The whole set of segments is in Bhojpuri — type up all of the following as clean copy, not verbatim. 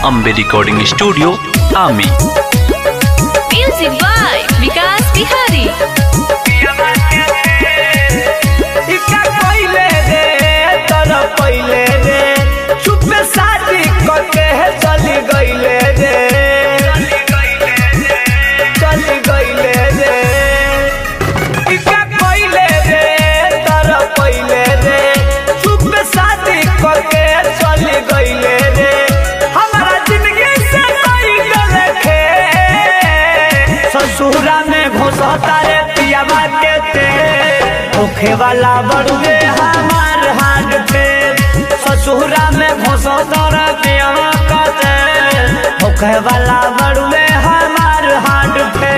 अम्बे रिकॉर्डिंग स्टूडियो आमी। म्यूजिक बाय विकास बिहारी। शादी करके चली गईले रे, चली गईले रे, इका कइले रे तर पहिले रे, चुप शादी करके चली गईले रे, हमारा जिंदगी से कोई गले खे, ससुरा में घुसता रे पियावा के तेल, होखे वाला बड़ुए हमार हाथ पे, ससुरा में घुसता रे पियावा के तेल, होखे वाला बड़ुए हमार हाथ पे।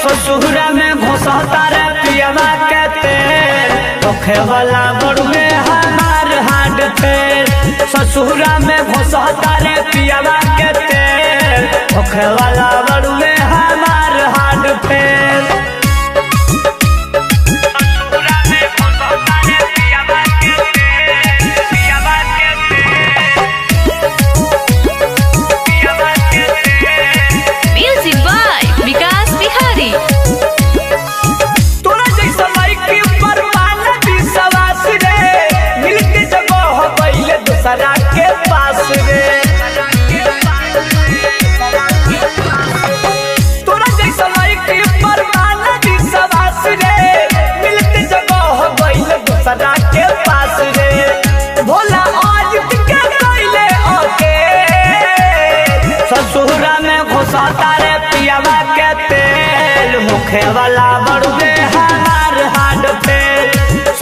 ससुरा में घुसता रे पियावा के तेल, होखे वाला बड़ुए हमार हाथ पे, ससुरा में घुसता रे पियावा के तेल, होखे वाला बड़ुए हमार हाथ पे। के पास रे तोरा जैसा लड़की परवाना दी सवास रे, मिलते जगह हो गइल दूसरा के पास रे, भोला आज के गइले ओके, ससुरा में घुसता रे पियावा के तेल, होखे वाला बड़ुए हमार हाथ पे,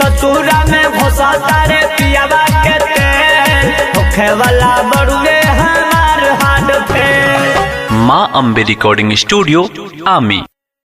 ससुरा में घुसता रे पियावा के तेल, होखे वाला बड़ुए हमार हाथ पे। माँ अम्बे रिकॉर्डिंग स्टूडियो आमी।